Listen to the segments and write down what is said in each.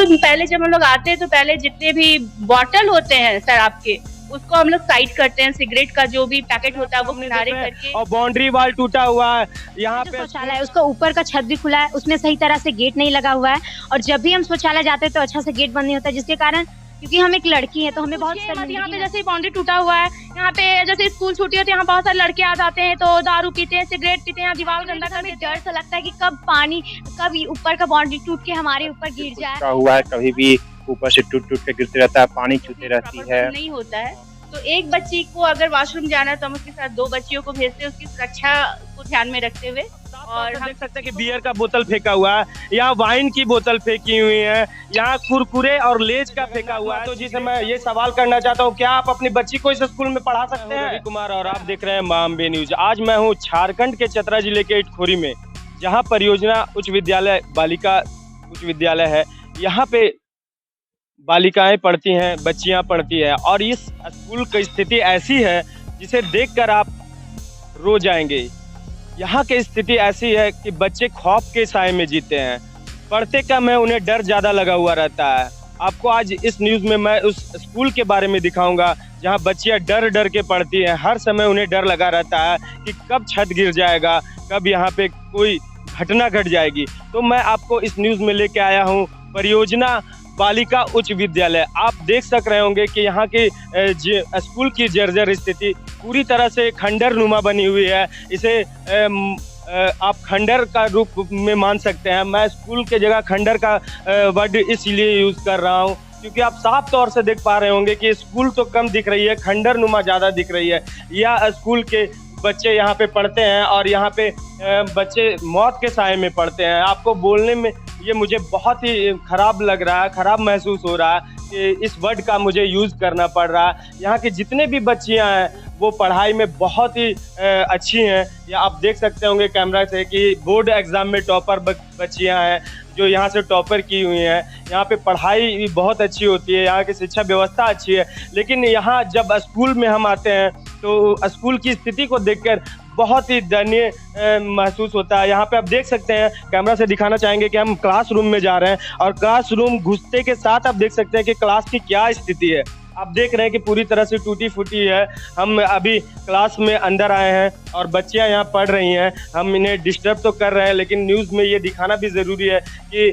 पहले जब हम लोग आते हैं तो पहले जितने भी बॉटल होते हैं शराब के उसको हम लोग साइड करते हैं, सिगरेट का जो भी पैकेट होता है वो किनारे करके। और बाउंड्री वॉल टूटा हुआ है यहाँ पे। शौचालय है उसका ऊपर का छत भी खुला है, उसमें सही तरह से गेट नहीं लगा हुआ है, और जब भी हम शौचालय जाते हैं तो अच्छा से गेट बंद नहीं होता, जिसके कारण क्योंकि हम एक लड़की है तो हमें बहुत यहाँ पे जैसे बाउंड्री टूटा हुआ है, यहाँ पे जैसे स्कूल छुट्टी होती है, यहाँ बहुत सारे लड़के आ जाते हैं तो दारू पीते हैं, सिगरेट पीते हैं, दीवार गंदा करते हैं। डर सा लगता है कि कब पानी, कब ऊपर का बाउंड्री टूट के हमारे ऊपर गिर जाए। हुआ है कभी भी ऊपर से टूट के गिरते रहता है, पानी छूते रहती है। नहीं होता है तो एक बच्ची को अगर वॉशरूम जाना है तो हम उसके साथ 2 बच्चियों को भेजते हैं, उसकी सुरक्षा को ध्यान में रखते हुए। और हम देख सकते हैं कि बियर का बोतल फेंका हुआ है, यहाँ वाइन की बोतल फेंकी हुई है, यहाँ कुरकुरे और लेज का फेंका हुआ है। तो जिसे मैं ये सवाल करना चाहता हूँ, क्या आप अपनी बच्ची को इस स्कूल में पढ़ा सकते हैं? रवि कुमार और आप देख रहे हैं मामबे न्यूज। आज मैं हूँ झारखंड के चतरा जिले के इटखोरी में, जहाँ परियोजना उच्च विद्यालय बालिका उच्च विद्यालय है। यहाँ पे बालिकाएं पढ़ती हैं, बच्चियां पढ़ती हैं, और इस स्कूल की स्थिति ऐसी है जिसे देखकर आप रो जाएंगे। यहाँ की स्थिति ऐसी है कि बच्चे खौफ के साए में जीते हैं, पढ़ते कम है, उन्हें डर ज़्यादा लगा हुआ रहता है। आपको आज इस न्यूज़ में मैं उस स्कूल के बारे में दिखाऊंगा जहाँ बच्चियाँ डर डर के पढ़ती हैं, हर समय उन्हें डर लगा रहता है कि कब छत गिर जाएगा, कब यहाँ पे कोई घटना घट जाएगी। तो मैं आपको इस न्यूज़ में लेके आया हूँ परियोजना बालिका उच्च विद्यालय। आप देख सक रहे होंगे कि यहाँ की स्कूल की जर्जर स्थिति पूरी तरह से खंडर नुमा बनी हुई है। इसे आप खंडर का रूप में मान सकते हैं। मैं स्कूल के जगह खंडर का वर्ड इसलिए यूज़ कर रहा हूँ क्योंकि आप साफ तौर से देख पा रहे होंगे कि स्कूल तो कम दिख रही है, खंडर नुमा ज़्यादा दिख रही है। यह स्कूल के बच्चे यहाँ पे पढ़ते हैं और यहाँ पे बच्चे मौत के साए में पढ़ते हैं। आपको बोलने में ये मुझे बहुत ही खराब लग रहा है, खराब महसूस हो रहा है कि इस वर्ड का मुझे यूज़ करना पड़ रहा है। यहाँ के जितने भी बच्चियाँ हैं वो पढ़ाई में बहुत ही अच्छी हैं। या आप देख सकते होंगे कैमरा से कि बोर्ड एग्ज़ाम में टॉपर बच्चियाँ हैं जो यहाँ से टॉपर की हुई हैं। यहाँ पे पढ़ाई भी बहुत अच्छी होती है, यहाँ की शिक्षा व्यवस्था अच्छी है, लेकिन यहाँ जब स्कूल में हम आते हैं तो स्कूल की स्थिति को देखकर बहुत ही दयनीय महसूस होता है। यहाँ पे आप देख सकते हैं, कैमरा से दिखाना चाहेंगे कि हम क्लासरूम में जा रहे हैं और क्लासरूम घुसते के साथ आप देख सकते हैं कि क्लास की क्या स्थिति है। आप देख रहे हैं कि पूरी तरह से टूटी फूटी है। हम अभी क्लास में अंदर आए हैं और बच्चियां यहाँ पढ़ रही हैं। हम इन्हें डिस्टर्ब तो कर रहे हैं, लेकिन न्यूज़ में ये दिखाना भी ज़रूरी है कि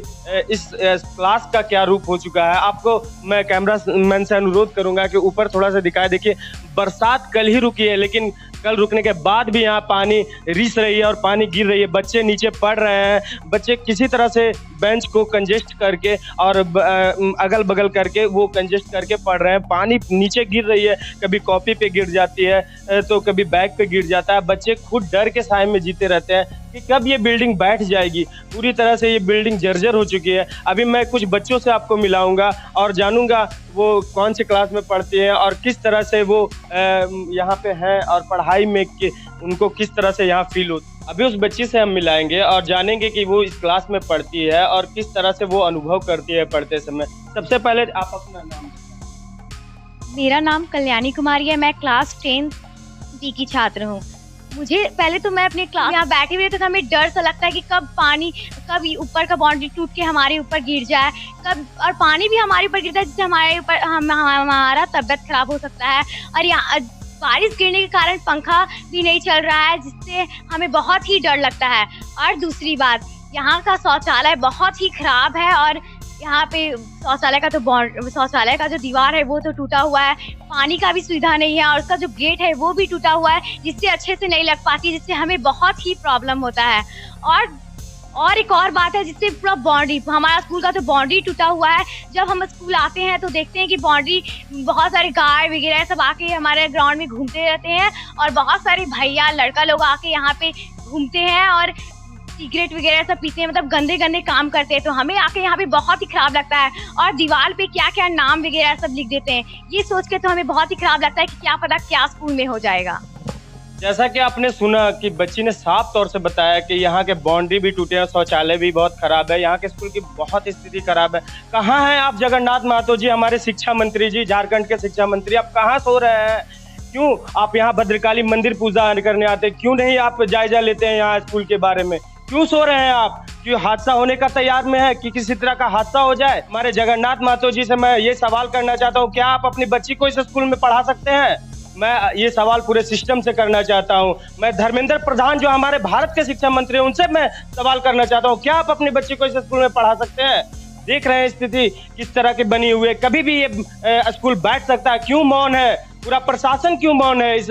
इस क्लास का क्या रूप हो चुका है। आपको मैं कैमरा मैन से अनुरोध करूँगा कि ऊपर थोड़ा सा दिखाए। देखिए, बरसात कल ही रुकी है, लेकिन कल रुकने के बाद भी यहाँ पानी रिस रही है और पानी गिर रही है। बच्चे नीचे पढ़ रहे हैं, बच्चे किसी तरह से बेंच को कंजेस्ट करके और अगल बगल करके वो कंजेस्ट करके पढ़ रहे हैं। पानी नीचे गिर रही है, कभी कॉपी पे गिर जाती है तो कभी बैग पे गिर जाता है। बच्चे खुद डर के साए में जीते रहते हैं कि कब ये बिल्डिंग बैठ जाएगी। पूरी तरह से ये बिल्डिंग जर्जर हो चुकी है। अभी मैं कुछ बच्चों से आपको मिलाऊंगा और जानूंगा वो कौन सी क्लास में पढ़ती हैं और किस तरह से वो यहाँ पे हैं और पढ़ाई में उनको किस तरह से यहाँ फील होती है। अभी उस बच्ची से हम मिलाएंगे और जानेंगे कि वो इस क्लास में पढ़ती है और किस तरह से वो अनुभव करती है पढ़ते समय। सबसे पहले आप अपना नाम। मेरा नाम कल्याणी कुमारी है, मैं क्लास 10 डी की छात्र हूँ। मुझे पहले तो मैं अपने क्लास यहाँ बैठे हुए तो हमें डर सा लगता है कि कब ऊपर का बाउंड्री टूट के हमारे ऊपर गिर जाए, कब और पानी भी हमारे ऊपर गिरता है जिससे हमारे ऊपर हमारा तबीयत खराब हो सकता है। और यहाँ बारिश गिरने के कारण पंखा भी नहीं चल रहा है जिससे हमें बहुत ही डर लगता है। और दूसरी बात, यहाँ का शौचालय बहुत ही खराब है और यहाँ पे शौचालय का जो दीवार है वो तो टूटा हुआ है, पानी का भी सुविधा नहीं है और उसका जो गेट है वो भी टूटा हुआ है जिससे अच्छे से नहीं लग पाती, जिससे हमें बहुत ही प्रॉब्लम होता है। और एक और बात है जिससे पूरा बाउंड्री, हमारा स्कूल का तो बाउंड्री टूटा हुआ है। जब हम स्कूल आते हैं तो देखते हैं कि बाउंड्री, बहुत सारे गाय वगैरह सब आके हमारे ग्राउंड में घूमते रहते हैं और बहुत सारे भैया लड़का लोग आके यहाँ पे घूमते हैं और सिगरेट वगैरह सब पीते हैं, मतलब गंदे गंदे काम करते हैं। तो हमें आके यहाँ पे बहुत ही खराब लगता है और दीवार पे क्या क्या नाम वगैरह सब लिख देते हैं। ये सोच के तो हमें बहुत ही खराब लगता है कि क्या पता क्या स्कूल में हो जाएगा। जैसा कि आपने सुना कि बच्ची ने साफ तौर से बताया कि यहाँ के बाउंड्री भी टूटे हैं, शौचालय भी बहुत खराब है, यहाँ के स्कूल की बहुत स्थिति खराब है। कहाँ हैं आप जगन्नाथ महतो जी, हमारे शिक्षा मंत्री जी, झारखंड के शिक्षा मंत्री, आप कहाँ सो रहे हैं? क्यों आप यहाँ भद्रकाली मंदिर पूजा करने आते हैं? क्यों नहीं आप जायजा लेते हैं यहाँ स्कूल के बारे में? क्यों सो रहे हैं आप? कि हादसा होने का तैयार में है कि किसी तरह का हादसा हो जाए। हमारे जगन्नाथ महतो जी से मैं ये सवाल करना चाहता हूँ, क्या आप अपनी बच्ची को इस स्कूल में पढ़ा सकते हैं? मैं ये सवाल पूरे सिस्टम से करना चाहता हूँ। मैं धर्मेंद्र प्रधान जो हमारे भारत के शिक्षा मंत्री हैं उनसे मैं सवाल करना चाहता हूँ, क्या आप अपनी बच्ची को इस स्कूल में पढ़ा सकते हैं? देख रहे हैं स्थिति किस तरह की बनी हुई है, कभी भी ये स्कूल बैठ सकता है, क्यों मौन है? पूरा प्रशासन क्यों मौन है? इस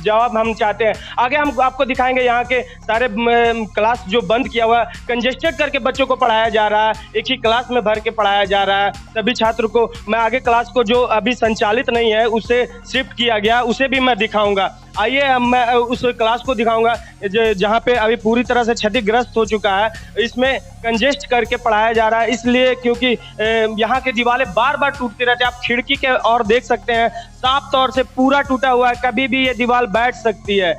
जवाब हम चाहते हैं। आगे हम आपको दिखाएंगे यहाँ के सारे क्लास जो बंद किया हुआ है, कंजेस्टेड करके बच्चों को पढ़ाया जा रहा है, एक ही क्लास में भर के पढ़ाया जा रहा है सभी छात्र को। मैं आगे क्लास को जो अभी संचालित नहीं है उसे शिफ्ट किया गया, उसे भी मैं दिखाऊंगा। आइए मैं उस क्लास को दिखाऊंगा जहाँ पे अभी पूरी तरह से क्षतिग्रस्त हो चुका है। इसमें कंजेस्ट करके पढ़ाया जा रहा है इसलिए क्योंकि यहाँ के दीवारें बार बार टूटते रहते हैं। आप खिड़की के और देख सकते हैं, साफ तौर से पूरा टूटा हुआ है, कभी भी ये दीवार बैठ सकती है।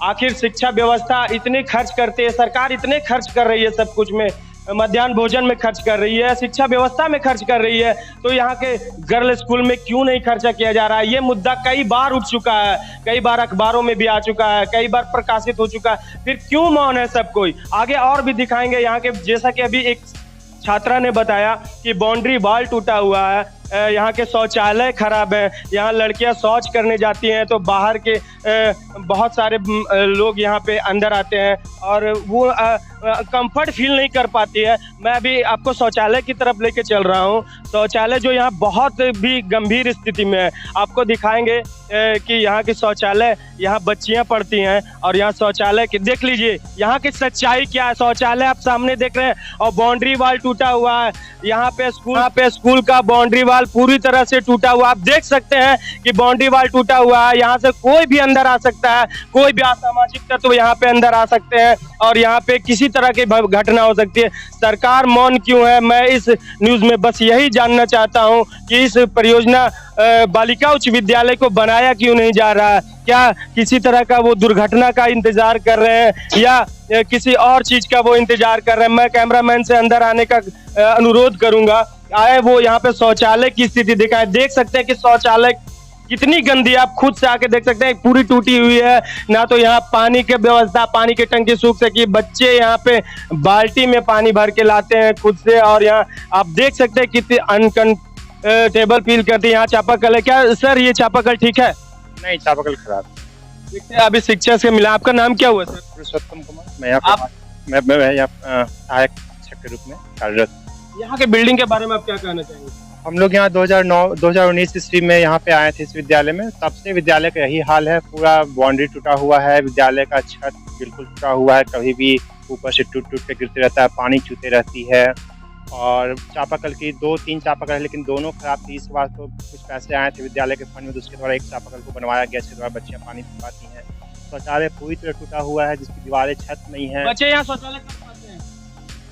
आखिर शिक्षा व्यवस्था इतने खर्च करते है, सरकार इतने खर्च कर रही है सब कुछ में, मध्याह्न भोजन में खर्च कर रही है, शिक्षा व्यवस्था में खर्च कर रही है, तो यहाँ के गर्ल स्कूल में क्यों नहीं खर्चा किया जा रहा है? ये मुद्दा कई बार उठ चुका है, कई बार अखबारों में भी आ चुका है, कई बार प्रकाशित हो चुका है, फिर क्यों मौन है सब कोई? आगे और भी दिखाएंगे यहाँ के, जैसा कि अभी एक छात्रा ने बताया कि बाउंड्री वॉल टूटा हुआ है, यहाँ के शौचालय खराब है, यहाँ लड़कियां शौच करने जाती हैं तो बाहर के बहुत सारे लोग यहाँ पे अंदर आते हैं और वो कंफर्ट फील नहीं कर पाती है। मैं अभी आपको शौचालय की तरफ लेके चल रहा हूँ। शौचालय जो यहाँ बहुत भी गंभीर स्थिति में है, आपको दिखाएंगे कि यहाँ के शौचालय, यहाँ बच्चियाँ पढ़ती हैं और यहाँ शौचालय की देख लीजिए यहाँ की सच्चाई क्या है। शौचालय आप सामने देख रहे हैं और बाउंड्री वॉल टूटा हुआ है। यहाँ पे स्कूल का बाउंड्री वॉल पूरी तरह से टूटा हुआ, आप देख सकते हैं कि बाउंड्री वॉल टूटा हुआ है। यहाँ से कोई भी अंदर आ सकता है, कोई भी असामाजिक तत्व यहाँ पे अंदर आ सकते हैं और यहाँ पे किसी तरह की घटना हो सकती है। सरकार मौन क्यों है? मैं इस न्यूज में बस यही जानना चाहता हूँ कि इस परियोजना बालिका उच्च विद्यालय को बनाया क्यों नहीं जा रहा है? क्या किसी तरह का वो दुर्घटना का इंतजार कर रहे हैं या किसी और चीज का वो इंतजार कर रहे हैं? मैं कैमरामैन से अंदर आने का अनुरोध करूंगा, आए वो यहाँ पे शौचालय की स्थिति दिखाए। देख सकते हैं कि शौचालय कितनी गंदी है, आप खुद से आके देख सकते हैं, पूरी टूटी हुई है। ना तो यहाँ पानी की व्यवस्था, पानी की टंकी सूख सकी, बच्चे यहाँ पे बाल्टी में पानी भर के लाते हैं खुद से और यहाँ आप देख सकते हैं कितनी अनकंफर्टेबल फील करती है। यहाँ चापाकल है क्या सर? ये चापाकल ठीक है? नहीं, चापाकल खराब। देखते हैं अभी शिक्षा से मिला। आपका नाम क्या हुआ सर? पुरुषोत्तम कुमार। मैं यहाँ सहायक शिक्षक के रूप में कार्यरत। यहाँ के बिल्डिंग के बारे में आप क्या कहना चाहेंगे? हम लोग यहाँ 2019 ईस्वी में यहाँ पे आए थे इस विद्यालय में, तब से विद्यालय का यही हाल है। पूरा बाउंड्री टूटा हुआ है, विद्यालय का छत बिल्कुल टूटा हुआ है, कभी भी ऊपर से टूट के गिरते रहता है, पानी चूते रहती है। और चापाकल की 2-3 चापाकल है लेकिन दोनों खराब थी। इस बार तो कुछ पैसे आए थे विद्यालय के फंड में, तो उसके द्वारा एक चापाकल को बनवाया गया, जिसके द्वारा बच्चियाँ पानी पी पाती हैं। शौचालय पूरी तरह टूटा हुआ है जिसकी दीवारें छत नहीं है। बच्चे यहाँ शौचालय कर पाते हैं?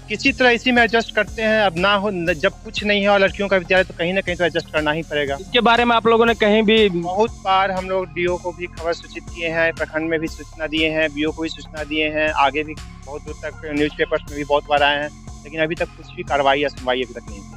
किसी तरह इसी में एडजस्ट करते हैं। अब ना हो, जब कुछ नहीं है और लड़कियों का विद्यालय तो कहीं ना कहीं तो एडजस्ट करना ही पड़ेगा। इसके बारे में आप लोगों ने कहीं भी बहुत बार हम लोग डीओ को भी खबर सूचित किए हैं, प्रखंड में भी सूचना दिए हैं, बीओ को भी सूचना दिए हैं, आगे भी बहुत दूर तक न्यूज़पेपर्स में भी बहुत बार आए हैं, लेकिन अभी तक कुछ भी कार्रवाई या सुनवाई अभी तक नहीं हुई।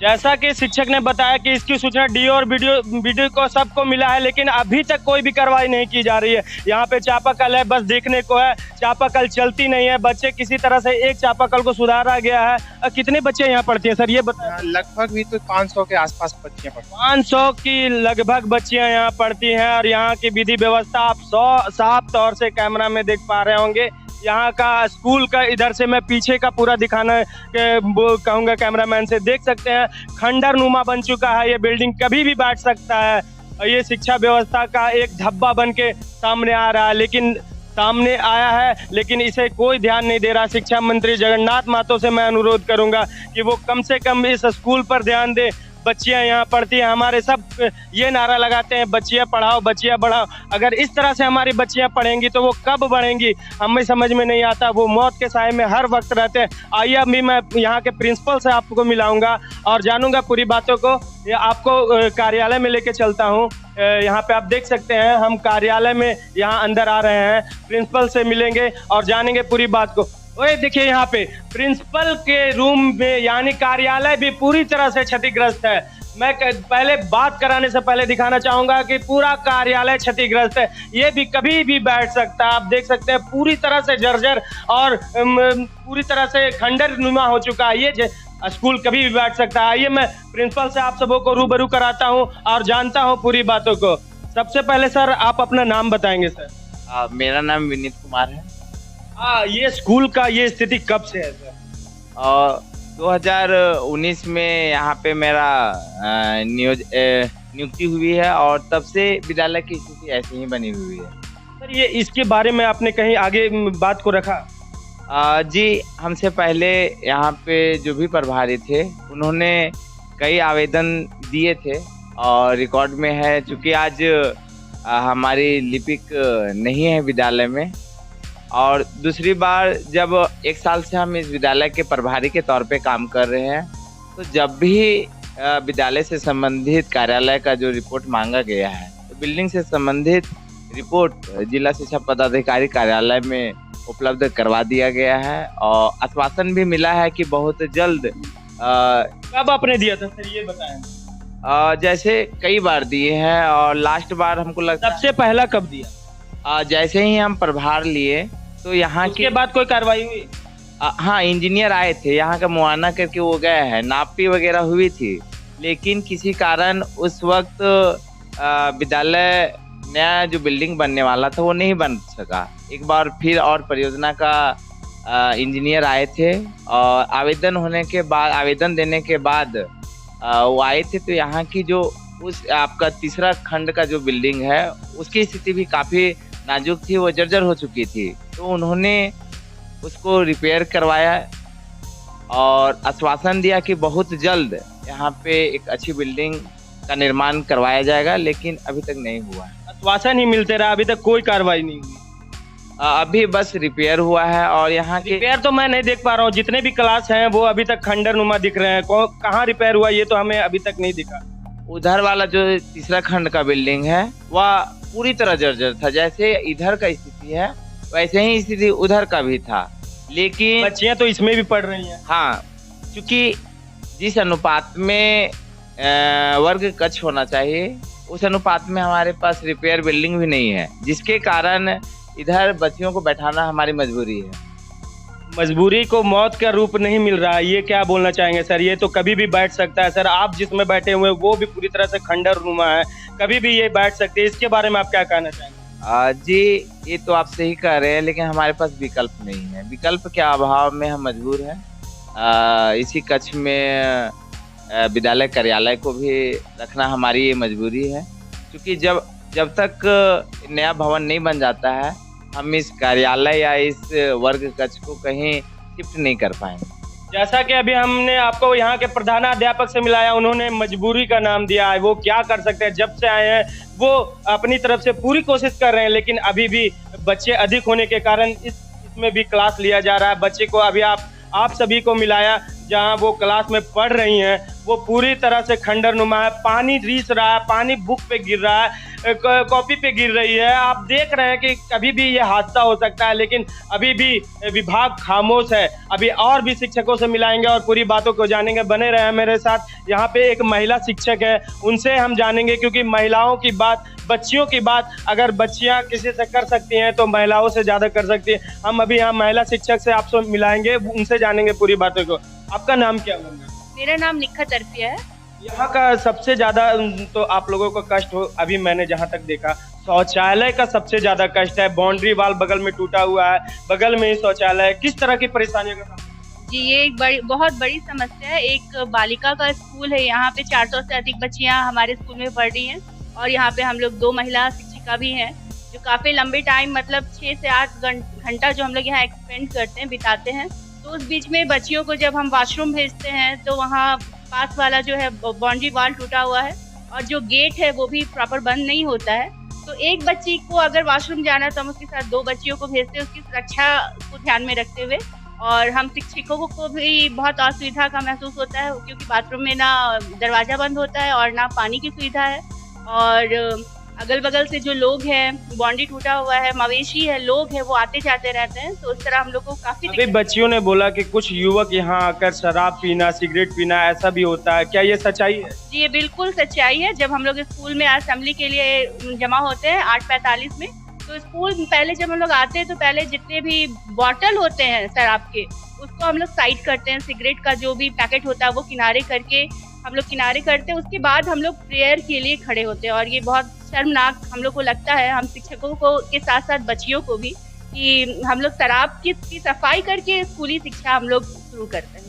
जैसा कि शिक्षक ने बताया कि इसकी सूचना डीओ और वीडियो को सबको मिला है, लेकिन अभी तक कोई भी कार्रवाई नहीं की जा रही है। यहाँ पे चापाकल है, बस देखने को है, चापाकल चलती नहीं है। बच्चे किसी तरह से एक चापाकल को सुधारा गया है। कितने बच्चे यहाँ पढ़ते हैं सर ये बताएं? लगभग भी तो 500 के आसपास बच्चियाँ पढ़ती हैं। 500 की लगभग बच्चियाँ यहाँ पढ़ती हैं और यहाँ की विधि व्यवस्था आप साफ तौर से कैमरा में देख पा रहे होंगे। यहाँ का स्कूल का इधर से मैं पीछे का पूरा दिखाना कहूँगा कैमरामैन से, देख सकते हैं खंडर नुमा बन चुका है। ये बिल्डिंग कभी भी बैठ सकता है। ये शिक्षा व्यवस्था का एक धब्बा बन के सामने आ रहा है, लेकिन सामने आया है लेकिन इसे कोई ध्यान नहीं दे रहा। शिक्षा मंत्री जगन्नाथ महतो से मैं अनुरोध करूंगा कि वो कम से कम इस स्कूल पर ध्यान दे। बच्चियां यहाँ पढ़ती हैं, हमारे सब ये नारा लगाते हैं बच्चियां पढ़ाओ बच्चियां बढ़ाओ। अगर इस तरह से हमारी बच्चियां पढ़ेंगी तो वो कब बढ़ेंगी हमें समझ में नहीं आता। वो मौत के साए में हर वक्त रहते हैं। आइए अभी मैं यहाँ के प्रिंसिपल से आपको मिलाऊंगा और जानूंगा पूरी बातों को। आपको कार्यालय में लेके चलता हूँ। यहाँ पे आप देख सकते हैं हम कार्यालय में यहाँ अंदर आ रहे हैं, प्रिंसिपल से मिलेंगे और जानेंगे पूरी बात को। ओए देखिए यहाँ पे प्रिंसिपल के रूम में यानी कार्यालय भी पूरी तरह से क्षतिग्रस्त है। मैं पहले बात कराने से पहले दिखाना चाहूंगा कि पूरा कार्यालय क्षतिग्रस्त है, ये भी कभी भी बैठ सकता है। आप देख सकते हैं पूरी तरह से जर्जर और पूरी तरह से खंडर नुमा हो चुका है। ये स्कूल कभी भी बैठ सकता है। आइए मैं प्रिंसिपल से आप सबों को रूबरू कराता हूं और जानता हूं पूरी बातों को। सबसे पहले सर आप अपना नाम बताएंगे सर? मेरा नाम विनीत कुमार है। ये स्कूल का ये स्थिति कब से है सर? 2019 में यहाँ पे मेरा नियुक्ति हुई है और तब से विद्यालय की स्थिति ऐसे ही बनी हुई है। सर ये इसके बारे में आपने कहीं आगे बात को रखा? जी, हमसे पहले यहाँ पे जो भी प्रभारी थे उन्होंने कई आवेदन दिए थे और रिकॉर्ड में है। चूँकि आज हमारी लिपिक नहीं है विद्यालय में, और दूसरी बार जब 1 साल से हम इस विद्यालय के प्रभारी के तौर पे काम कर रहे हैं, तो जब भी विद्यालय से संबंधित कार्यालय का जो रिपोर्ट मांगा गया है, तो बिल्डिंग से संबंधित रिपोर्ट जिला शिक्षा पदाधिकारी कार्यालय में उपलब्ध करवा दिया गया है और आश्वासन भी मिला है कि बहुत जल्द। कब आपने दिया था सर ये बताएं? जैसे कई बार दिए हैं और लास्ट बार हमको लगता सबसे पहला कब दिया? जैसे ही हम प्रभार लिए तो यहाँ के बाद कोई कार्रवाई हुई? हाँ, इंजीनियर आए थे, यहाँ का मुआयना करके वो गए हैं, नापी वगैरह हुई थी, लेकिन किसी कारण उस वक्त विद्यालय नया जो बिल्डिंग बनने वाला था वो नहीं बन सका। एक बार फिर और परियोजना का इंजीनियर आए थे और आवेदन देने के बाद वो आए थे, तो यहाँ की जो उस आपका तीसरा खंड का जो बिल्डिंग है उसकी स्थिति भी काफ़ी नाजुक थी, वो जर्जर हो चुकी थी। तो उन्होंने उसको रिपेयर करवाया और आश्वासन दिया कि बहुत जल्द यहाँ पे एक अच्छी बिल्डिंग का निर्माण करवाया जाएगा, लेकिन अभी तक नहीं हुआ है। आश्वासन ही मिलते रहा, अभी तक कोई कार्रवाई नहीं हुई। अभी बस रिपेयर हुआ है और यहाँ के रिपेयर तो मैं नहीं देख पा रहा हूँ। जितने भी क्लास हैं वो अभी तक खंडर नुमा दिख रहे हैं। कहाँ रिपेयर हुआ ये तो हमें अभी तक नहीं दिखा। उधर वाला जो तीसरा खंड का बिल्डिंग है वह पूरी तरह जर्जर था। जैसे इधर का स्थिति है वैसे ही स्थिति उधर का भी था, लेकिन बच्चियां तो इसमें भी पढ़ रही हैं। हाँ, क्योंकि जिस अनुपात में वर्ग कक्ष होना चाहिए उस अनुपात में हमारे पास रिपेयर बिल्डिंग भी नहीं है, जिसके कारण इधर बच्चियों को बैठाना हमारी मजबूरी है। मजबूरी को मौत का रूप नहीं मिल रहा है, ये क्या बोलना चाहेंगे सर? ये तो कभी भी बैठ सकता है। सर आप जिसमें बैठे हुए हैं वो भी पूरी तरह से खंडर नुमा है, कभी भी ये बैठ सकते हैं। इसके बारे में आप क्या कहना चाहेंगे? जी, ये तो आप सही कह रहे हैं, लेकिन हमारे पास विकल्प नहीं है। विकल्प के अभाव में हम मजबूर हैं। इसी कक्ष में विद्यालय कार्यालय को भी रखना हमारी ये मजबूरी है, क्योंकि जब तक नया भवन नहीं बन जाता है हम इस कार्यालय या इस वर्ग कक्ष को कहीं शिफ्ट नहीं कर पाएंगे। जैसा कि अभी हमने आपको यहाँ के प्रधानाध्यापक से मिलाया, उन्होंने मजबूरी का नाम दिया है। वो क्या कर सकते हैं, जब से आए हैं वो अपनी तरफ से पूरी कोशिश कर रहे हैं, लेकिन अभी भी बच्चे अधिक होने के कारण इसमें भी क्लास लिया जा रहा है। बच्चे को अभी आप सभी को मिलाया जहाँ वो क्लास में पढ़ रही हैं, वो पूरी तरह से खंडर नुमा है। पानी रीस रहा है, पानी बुक पे गिर रहा है, कॉपी पे गिर रही है। आप देख रहे हैं कि कभी भी ये हादसा हो सकता है, लेकिन अभी भी विभाग खामोश है। अभी और भी शिक्षकों से मिलाएंगे और पूरी बातों को जानेंगे। बने रहे मेरे साथ। यहाँ पे एक महिला शिक्षक है, उनसे हम जानेंगे, क्योंकि महिलाओं की बात, बच्चियों की बात अगर बच्चियाँ किसी से कर सकती हैं तो महिलाओं से ज़्यादा कर सकती हैं। हम अभी यहाँ महिला शिक्षक से आपसे मिलाएंगे, उनसे जानेंगे पूरी बातों को। आपका नाम क्या होगा? मेरा नाम निखत अरफिया है। यहाँ का सबसे ज्यादा तो आप लोगों को कष्ट हो, अभी मैंने जहाँ तक देखा शौचालय का सबसे ज्यादा कष्ट है। बाउंड्री वाल बगल में टूटा हुआ है, बगल में ही शौचालय है। किस तरह की परेशानियों का सामना? जी, ये एक बहुत बड़ी समस्या है। एक बालिका का स्कूल है, यहाँ पे 400 से अधिक बच्चियाँ हमारे स्कूल में पढ़ रही हैं और यहाँ पे हम लोग 2 महिला शिक्षिका भी हैं, जो काफी लंबे टाइम मतलब 6 से 8 घंटा जो हम लोग यहाँ एक्सपेंड करते हैं, बिताते हैं। तो उस बीच में बच्चियों को जब हम वॉशरूम भेजते हैं तो वहाँ पास वाला जो है बाउंड्री वाल टूटा हुआ है और जो गेट है वो भी प्रॉपर बंद नहीं होता है। तो एक बच्ची को अगर वॉशरूम जाना है तो हम उसके साथ 2 बच्चियों को भेजते हैं, उसकी सुरक्षा को ध्यान में रखते हुए। और हम शिक्षकों को भी बहुत असुविधा का महसूस होता है, क्योंकि बाथरूम में ना दरवाज़ा बंद होता है और ना पानी की सुविधा है। और अगल बगल से जो लोग हैं, बाउंड्री टूटा हुआ है, मवेशी है, लोग हैं, वो आते जाते रहते हैं, तो उस तरह हम लोग को काफी अभी बच्चियों ने बोला कि कुछ युवक यहाँ आकर शराब पीना, सिगरेट पीना, ऐसा भी होता है, क्या ये सच्चाई है? जी, ये बिल्कुल सच्चाई है। जब हम लोग स्कूल में असेंबली के लिए जमा होते हैं 8:45 में, तो स्कूल पहले जब हम लोग आते हैं तो पहले जितने भी बॉटल होते हैं शराब के, उसको हम लोग साइड करते हैं। सिगरेट का जो भी पैकेट होता है वो किनारे करके हम लोग किनारे करते हैं। उसके बाद हम लोग प्रेयर के लिए खड़े होते हैं, और ये बहुत शर्मनाक हम लोग को लगता है, हम शिक्षकों को के साथ साथ बच्चियों को भी, कि हम लोग शराब की सफाई करके स्कूली शिक्षा हम लोग शुरू करते हैं।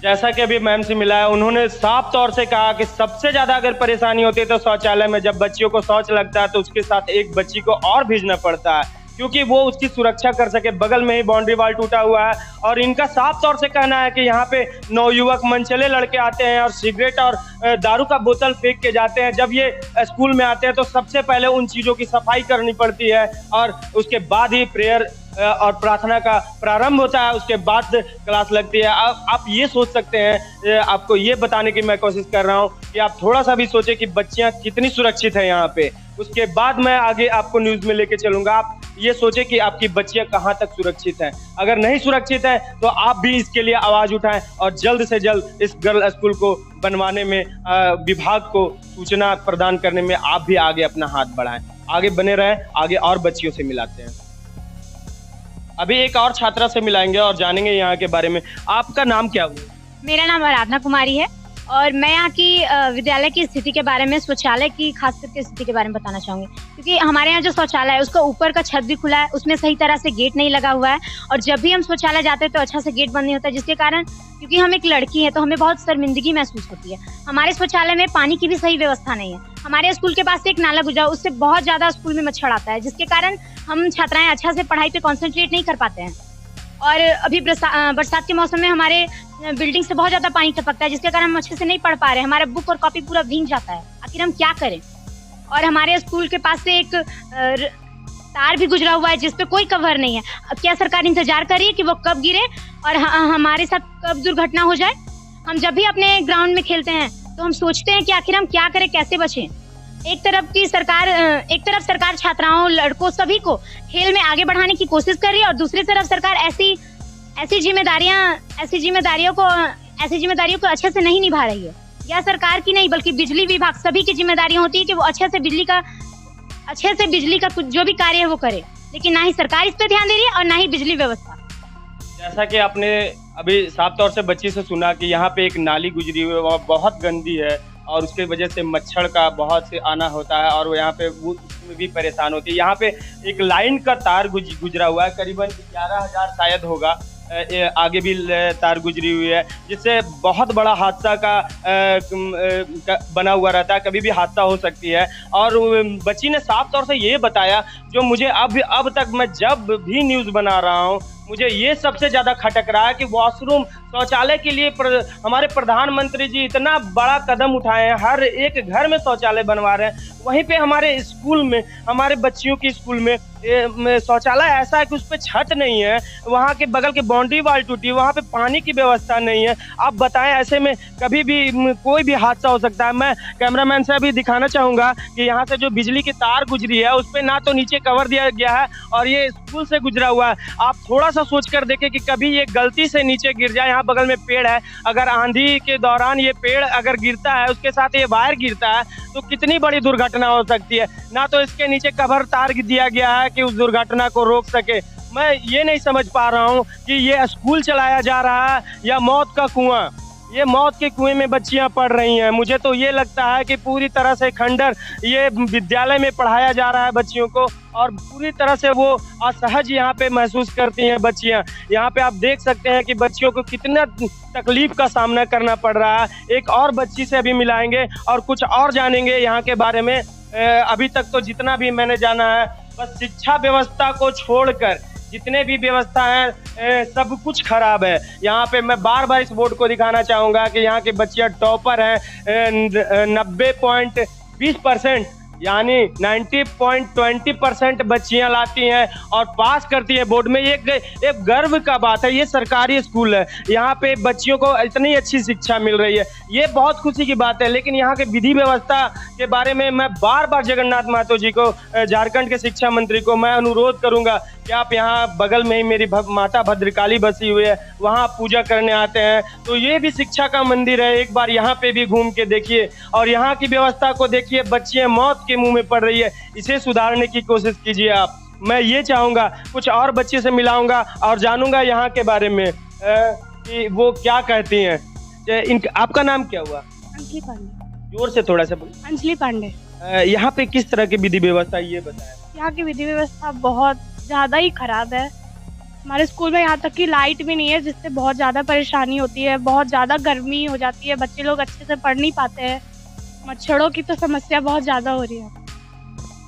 जैसा कि अभी मैम से मिला है, उन्होंने साफ तौर से कहा कि सबसे ज्यादा अगर परेशानी होती है तो शौचालय में। जब बच्चियों को शौच लगता है तो उसके साथ एक बच्ची को और भेजना पड़ता है, क्योंकि वो उसकी सुरक्षा कर सके। बगल में ही बाउंड्री वाल टूटा हुआ है, और इनका साफ तौर से कहना है कि यहाँ पे नवयुवक मनचले लड़के आते हैं और सिगरेट और दारू का बोतल फेंक के जाते हैं। जब ये स्कूल में आते हैं तो सबसे पहले उन चीजों की सफाई करनी पड़ती है, और उसके बाद ही प्रेयर और प्रार्थना का प्रारंभ होता है, उसके बाद क्लास लगती है। आप ये सोच सकते हैं, आपको ये बताने की मैं कोशिश कर रहा हूँ कि आप थोड़ा सा भी सोचें कि बच्चियाँ कितनी सुरक्षित है यहाँ पे। उसके बाद मैं आगे आपको न्यूज में लेके चलूंगा। आप ये सोचें कि आपकी बच्चियाँ कहाँ तक सुरक्षित हैं। अगर नहीं सुरक्षित है तो आप भी इसके लिए आवाज उठाएं, और जल्द से जल्द इस गर्ल स्कूल को बनवाने में, विभाग को सूचना प्रदान करने में आप भी आगे अपना हाथ बढ़ाएं। आगे बने रहें, आगे और बच्चियों से मिलाते हैं। अभी एक और छात्रा से मिलाएंगे और जानेंगे यहाँ के बारे में। आपका नाम क्या हुआ? मेरा नाम आराधना कुमारी है, और मैं यहाँ की विद्यालय की स्थिति के बारे में, शौचालय की खासियत की स्थिति के बारे में बताना चाहूँगी। क्योंकि हमारे यहाँ जो शौचालय है उसका ऊपर का छत भी खुला है, उसमें सही तरह से गेट नहीं लगा हुआ है, और जब भी हम शौचालय जाते हैं तो अच्छा से गेट बंद नहीं होता, जिसके कारण, क्योंकि हम एक लड़की है तो हमें बहुत शर्मिंदगी महसूस होती है। हमारे शौचालय में पानी की भी सही व्यवस्था नहीं है। हमारे स्कूल के पास से एक नाला गुजरा, उससे बहुत ज्यादा स्कूल में मच्छर आता है, जिसके कारण हम छात्राएं अच्छा से पढ़ाई पे कॉन्सेंट्रेट नहीं कर पाते हैं। और अभी बरसात के मौसम में हमारे बिल्डिंग से बहुत ज्यादा पानी टपकता है, जिसके कारण हम अच्छे से नहीं पढ़ पा रहे हैं। हमारा बुक और कॉपी पूरा भीग जाता है, आखिर हम क्या करें। और हमारे स्कूल के पास से एक तार भी गुजरा हुआ है जिसपे कोई कवर नहीं है। अब क्या सरकार इंतजार कर रही है कि वो कब गिरे और हमारे साथ कब दुर्घटना हो जाए। हम जब भी अपने ग्राउंड में खेलते हैं तो हम सोचते हैं कि आखिर हम क्या करें, कैसे बचें। एक तरफ सरकार छात्राओं, लड़कों, सभी को खेल में आगे बढ़ाने की कोशिश कर रही है, और दूसरी तरफ सरकार ऐसी जिम्मेदारियों को अच्छे से नहीं निभा रही है। यह सरकार की नहीं बल्कि बिजली विभाग, सभी की जिम्मेदारियां होती है कि वो अच्छे से बिजली का कुछ जो भी कार्य है वो करे, लेकिन ना ही सरकार इस पे ध्यान दे रही है और ना ही बिजली व्यवस्था। जैसा कि आपने अभी साफ तौर से बच्ची से सुना कि यहाँ पे एक नाली गुजरी हुई है, वह बहुत गंदी है, और उसके वजह से मच्छर का बहुत से आना होता है, और वो यहाँ पे वो उसमें भी परेशान होती है। यहाँ पे एक लाइन का तार गुजरा हुआ है, करीबन 11,000 शायद होगा, आगे भी तार गुजरी हुई है, जिससे बहुत बड़ा हादसा का बना हुआ रहता है, कभी भी हादसा हो सकती है। और बच्ची ने साफ तौर से ये बताया, जो मुझे अब तक मैं जब भी न्यूज़ बना रहा हूँ मुझे ये सबसे ज़्यादा खटक रहा है कि वॉशरूम, शौचालय के लिए हमारे प्रधानमंत्री जी इतना बड़ा कदम उठाए हैं, हर एक घर में शौचालय बनवा रहे हैं। वहीं पे हमारे स्कूल में, हमारे बच्चियों की स्कूल में शौचालय ऐसा है कि उस पर छत नहीं है, वहाँ के बगल के बाउंड्री वाल टूटी, वहाँ पे पानी की व्यवस्था नहीं है। आप बताएं, ऐसे में कभी भी कोई भी हादसा हो सकता है। मैं कैमरामैन से अभी दिखाना चाहूँगा कि यहाँ से जो बिजली की तार गुजरी है उस पर ना तो नीचे कवर दिया गया है, और ये स्कूल से गुजरा हुआ है। आप थोड़ा सा सोच कर देखें कि कभी ये गलती से नीचे गिर जाए। यहाँ बगल में पेड़ है, अगर आंधी के दौरान ये पेड़ अगर गिरता है, उसके साथ ये वायर गिरता है, तो कितनी बड़ी दुर्घटना हो सकती है। ना तो इसके नीचे कवर तार दिया गया है कि उस दुर्घटना को रोक सके। मैं ये नहीं समझ पा रहा हूँ कि ये स्कूल चलाया जा रहा है या मौत का कुआं। ये मौत के कुएं में बच्चियां पढ़ रही हैं। मुझे तो ये लगता है कि पूरी तरह से खंडर ये विद्यालय में पढ़ाया जा रहा है बच्चियों को, और पूरी तरह से वो असहज यहाँ पे महसूस करती हैं बच्चियां। यहाँ पे आप देख सकते हैं कि बच्चियों को कितना तकलीफ का सामना करना पड़ रहा है। एक और बच्ची से अभी मिलाएंगे और कुछ और जानेंगे यहाँ के बारे में। अभी तक तो जितना भी मैंने जाना है, बस शिक्षा व्यवस्था को छोड़कर जितने भी व्यवस्था हैं सब कुछ खराब है। यहाँ पे मैं बार बार इस बोर्ड को दिखाना चाहूँगा कि यहाँ के बच्चियाँ टॉपर हैं, 90.20% यानी 90.20% बच्चियां लाती हैं और पास करती हैं बोर्ड में। ये एक गर्व का बात है। ये सरकारी स्कूल है, यहाँ पे बच्चियों को इतनी अच्छी शिक्षा मिल रही है, ये बहुत खुशी की बात है। लेकिन यहाँ के विधि व्यवस्था के बारे में मैं बार बार जगन्नाथ महतो जी को, झारखंड के शिक्षा मंत्री को मैं अनुरोध करूंगा कि आप यहाँ बगल में ही मेरी माता भद्रकाली बसी हुई है, वहाँ पूजा करने आते हैं, तो ये भी शिक्षा का मंदिर है। एक बार यहाँ पे भी घूम के देखिए और यहाँ की व्यवस्था को देखिए। बच्चियां मौत के मुंह में पड़ रही है, इसे सुधारने की कोशिश कीजिए आप। मैं ये चाहूंगा कुछ और बच्चे से मिलाऊंगा और जानूंगा यहाँ के बारे में कि वो क्या कहती हैं। आपका नाम क्या हुआ? अंजलि पांडे। जोर से थोड़ा सा बोलिए। अंजलि पांडे। यहाँ पे किस तरह की विधि व्यवस्था, ये बताएं। यहाँ की विधि व्यवस्था बहुत ज्यादा ही खराब है। हमारे स्कूल में यहाँ तक कि लाइट भी नहीं है, जिससे बहुत ज्यादा परेशानी होती है, बहुत ज्यादा गर्मी हो जाती है, बच्चे लोग अच्छे से पढ़ नहीं पाते हैं, मच्छरों की तो समस्या बहुत ज्यादा हो रही है।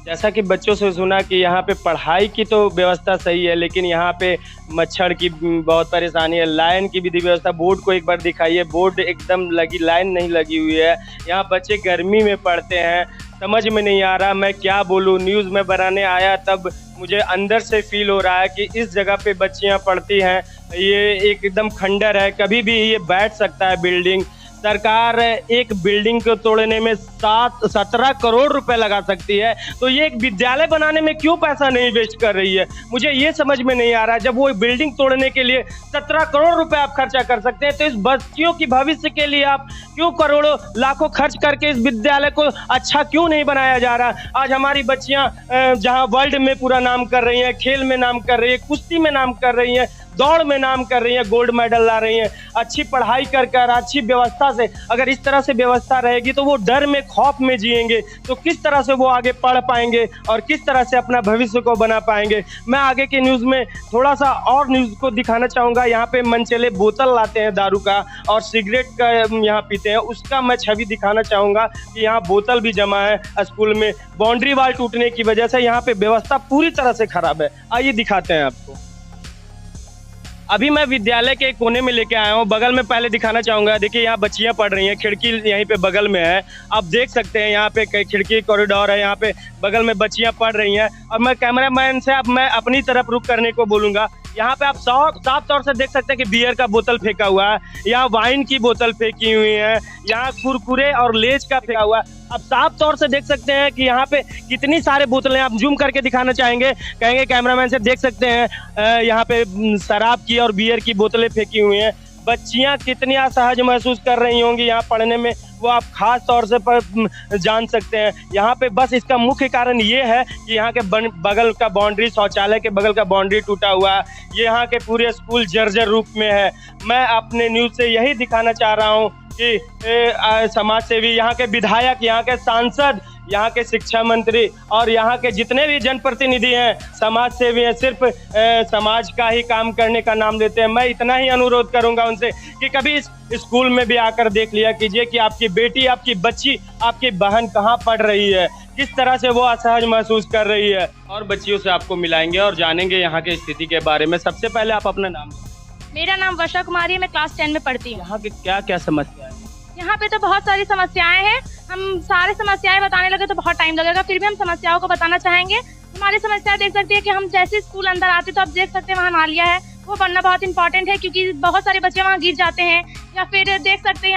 जैसा कि बच्चों से सुना कि यहाँ पे पढ़ाई की तो व्यवस्था सही है, लेकिन यहाँ पे मच्छर की बहुत परेशानी है। लाइन की विधि व्यवस्था, बोर्ड को एक बार दिखाइए, बोर्ड एकदम लाइन नहीं लगी हुई है। यहाँ बच्चे गर्मी में पढ़ते हैं, समझ में नहीं आ रहा मैं क्या बोलूँ। न्यूज़ में बनाने आया तब मुझे अंदर से फील हो रहा है कि इस जगह पे बच्चियाँ पढ़ती हैं, ये एकदम खंडर है, कभी भी ये बैठ सकता है बिल्डिंग। सरकार एक बिल्डिंग को तोड़ने में 17 करोड़ रुपए लगा सकती है, तो ये एक विद्यालय बनाने में क्यों पैसा नहीं वेस्ट कर रही है, मुझे ये समझ में नहीं आ रहा है। जब वो बिल्डिंग तोड़ने के लिए 17 करोड़ रुपए आप खर्चा कर सकते हैं, तो इस बच्चियों की भविष्य के लिए आप क्यों करोड़ों लाखों खर्च करके इस विद्यालय को अच्छा क्यों नहीं बनाया जा रहा। आज हमारी बच्चियां जहां वर्ल्ड में पूरा नाम कर रही हैं, खेल में नाम कर रही है, कुश्ती में नाम कर रही हैं, दौड़ में नाम कर रही हैं, गोल्ड मेडल ला रही हैं, अच्छी पढ़ाई कर अच्छी व्यवस्था से, अगर इस तरह से व्यवस्था रहेगी तो वो डर में, खौफ में जिएंगे, तो किस तरह से वो आगे पढ़ पाएंगे और किस तरह से अपना भविष्य को बना पाएंगे। मैं आगे के न्यूज़ में थोड़ा सा और न्यूज़ को दिखाना चाहूँगा। यहाँ पे मनचले बोतल लाते हैं दारू का और सिगरेट का यहाँ पीते हैं, उसका मैं छवि दिखाना चाहूँगा कि यहाँ बोतल भी जमा है स्कूल में। बाउंड्री वाल टूटने की वजह से यहाँ पे व्यवस्था पूरी तरह से खराब है। आइए दिखाते हैं आपको। अभी मैं विद्यालय के कोने में लेके आया हूँ, बगल में पहले दिखाना चाहूँगा। देखिए यहाँ बच्चियाँ पढ़ रही हैं, खिड़की यहीं पे बगल में है, आप देख सकते हैं यहाँ पे खिड़की कॉरिडोर है, यहाँ पे बगल में बच्चियाँ पढ़ रही हैं। और मैं कैमरामैन से अब मैं अपनी तरफ रुक करने को बोलूँगा। यहाँ पे आप साफ तौर से देख सकते हैं कि बियर का बोतल फेंका हुआ है, यहाँ वाइन की बोतल फेंकी हुई है, यहाँ कुरकुरे और लेज का फेंका हुआ है। आप साफ तौर से देख सकते हैं कि यहाँ पे कितनी सारे बोतलें, आप जूम करके दिखाना कहेंगे कैमरामैन से, देख सकते हैं यहाँ पे शराब की और बियर की बोतलें फेंकी हुई हैं। बच्चियाँ कितनी असहज महसूस कर रही होंगी यहाँ पढ़ने में, वो आप खास तौर से जान सकते हैं। यहाँ पे बस इसका मुख्य कारण ये है कि यहाँ के बगल का बाउंड्री, शौचालय के बगल का बाउंड्री टूटा हुआ है। ये यहाँ के पूरे स्कूल जर्जर रूप में है। मैं अपने न्यूज़ से यही दिखाना चाह रहा हूँ कि समाज सेवी, यहाँ के विधायक, यहाँ के सांसद, यहाँ के शिक्षा मंत्री और यहाँ के जितने भी जनप्रतिनिधि हैं, समाज सेवी हैं, सिर्फ समाज का ही काम करने का नाम लेते हैं। मैं इतना ही अनुरोध करूंगा उनसे कि कभी इस स्कूल में भी आकर देख लिया कीजिए कि आपकी बेटी, आपकी बच्ची, आपकी बहन कहाँ पढ़ रही है, किस तरह से वो असहज महसूस कर रही है। और बच्चियों से आपको मिलाएंगे और जानेंगे यहाँ की स्थिति के बारे में। सबसे पहले आप अपना नाम। मेरा नाम वर्षा कुमारी है, मैं क्लास 10 में पढ़ती हूँ। यहाँ की क्या क्या समस्या है? यहाँ पे तो बहुत सारी समस्याएं हैं, हम सारे समस्याएं बताने लगे तो बहुत टाइम लगेगा, फिर भी हम समस्याओं को बताना चाहेंगे। हमारी समस्या देख सकते हैं कि हम जैसे स्कूल अंदर आते तो आप देख सकते हैं वहाँ नालियाँ है, वो बनना बहुत इंपॉर्टेंट है क्योंकि बहुत सारे बच्चे वहाँ गिर जाते हैं। या फिर देख सकते हैं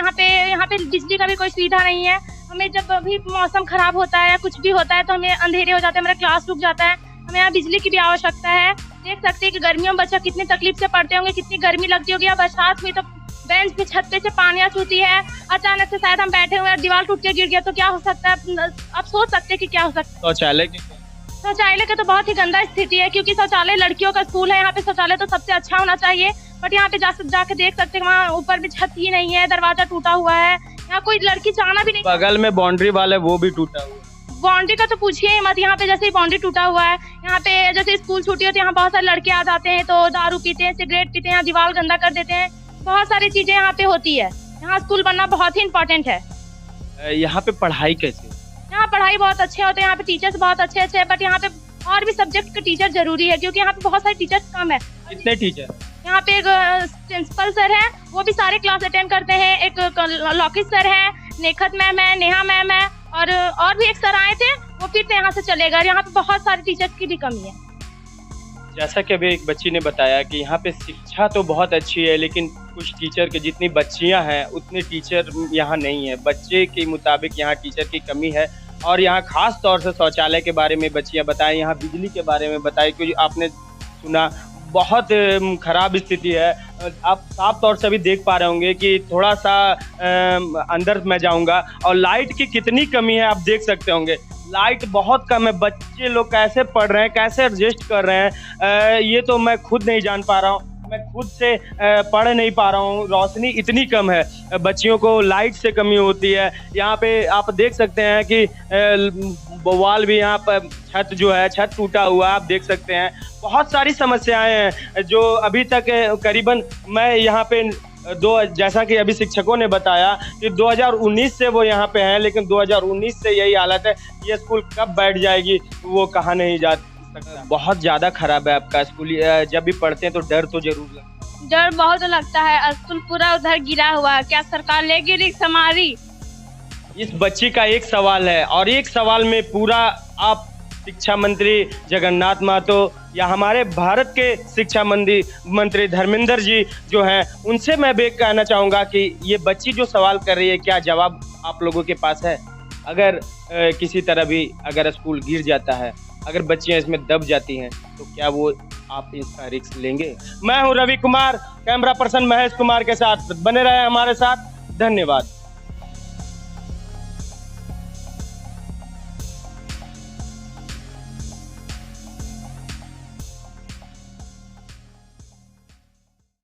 यहाँ पे बिजली का भी कोई सुविधा नहीं है। हमें जब भी मौसम खराब होता है या कुछ भी होता है तो हमें अंधेरे हो जाते हैं, हमारा क्लास रुक जाता है, हमें यहाँ बिजली की भी आवश्यकता है। देख सकते हैं कि गर्मियों में बच्चा कितनी तकलीफ से पढ़ते होंगे, कितनी गर्मी लगती होगी। या बरसात में तो बेंच पे, छत पे से पानियाँ छूती है, अचानक से शायद हम बैठे हुए हैं, दीवार टूट के गिर गया तो क्या हो सकता है, आप सोच सकते हैं कि क्या हो सकता है। शौचालय का तो बहुत ही गंदा स्थिति है क्योंकि शौचालय लड़कियों का स्कूल है, यहाँ पे शौचालय तो सबसे अच्छा होना चाहिए, बट यहाँ पे जाके देख सकते हैं वहाँ ऊपर भी छत ही नहीं है, दरवाजा टूटा हुआ है, यहाँ कोई लड़की जाना भी नहीं। बगल में बाउंड्री वाल है, वो भी टूटा हुआ है। बाउंड्री का तो पूछिए मत, यहाँ पे जैसे ही बाउंड्री टूटा हुआ है, यहाँ पे जैसे स्कूल छुट्टी होती है, यहाँ बहुत सारे लड़के आ जाते हैं तो दारू पीते हैं, सिगरेट पीते हैं, दीवार गंदा कर देते हैं, बहुत सारी चीजें यहाँ पे होती है। यहाँ स्कूल बनना बहुत ही इम्पोर्टेंट है। यहाँ पे पढ़ाई कैसे? यहाँ पढ़ाई बहुत अच्छे होते हैं, यहाँ पे टीचर्स बहुत अच्छे हैं, बट यहाँ पे और भी सब्जेक्ट के टीचर जरूरी है क्योंकि यहाँ पे बहुत सारे टीचर्स कम है। कितने टीचर? यहाँ पे एक प्रिंसिपल सर है, वो भी सारे क्लास अटेंड करते हैं, एक लौकिक सर है, नेखत मैम है, नेहा मैम है और भी एक सर आए थे, वो फिर से यहाँ से चलेगा। और यहाँ पे बहुत सारे टीचर्स की भी कमी है। जैसा कि अभी एक बच्ची ने बताया कि यहाँ पे शिक्षा तो बहुत अच्छी है, लेकिन कुछ टीचर के जितनी बच्चियाँ हैं उतने टीचर यहाँ नहीं है। बच्चे के मुताबिक यहाँ टीचर की कमी है। और यहाँ खास तौर से शौचालय के बारे में बच्चियाँ बताएं, यहाँ बिजली के बारे में बताएं, क्योंकि आपने सुना बहुत खराब स्थिति है। आप साफ तौर से भी देख पा रहे होंगे कि थोड़ा सा अंदर मैं जाऊंगा और लाइट की कितनी कमी है आप देख सकते होंगे। लाइट बहुत कम है। बच्चे लोग कैसे पढ़ रहे हैं, कैसे एडजस्ट कर रहे हैं, ये तो मैं खुद नहीं जान पा रहा हूँ। मैं खुद से पढ़ नहीं पा रहा हूँ, रोशनी इतनी कम है, बच्चियों को लाइट से कमी होती है। यहाँ पे आप देख सकते हैं कि वाल भी यहाँ पर छत जो है छत टूटा हुआ आप देख सकते हैं। बहुत सारी समस्याएं हैं जो अभी तक करीबन मैं यहाँ पे जैसा कि अभी शिक्षकों ने बताया कि 2019 से वो यहाँ पे हैं, लेकिन 2019 से यही हालत है। ये स्कूल कब बैठ जाएगी वो कहा नहीं जा सकता। बहुत ज़्यादा खराब है आपका स्कूल। जब भी पढ़ते हैं तो डर तो जरूर लगता है। डर बहुत लगता है। स्कूल पूरा उधर गिरा हुआ है, क्या सरकार लेगी रिस्क हमारी? इस बच्ची का एक सवाल है और एक सवाल में पूरा आप शिक्षा मंत्री जगन्नाथ महतो या हमारे भारत के शिक्षा मंत्री धर्मेंद्र जी जो हैं उनसे मैं भी कहना चाहूँगा कि ये बच्ची जो सवाल कर रही है, क्या जवाब आप लोगों के पास है? अगर किसी तरह भी अगर स्कूल गिर जाता है, अगर बच्चियाँ इसमें दब जाती हैं, तो क्या वो आप इसका रिस्क लेंगे? मैं हूँ रवि कुमार, कैमरा पर्सन महेश कुमार के साथ। बने रहे हमारे साथ। धन्यवाद।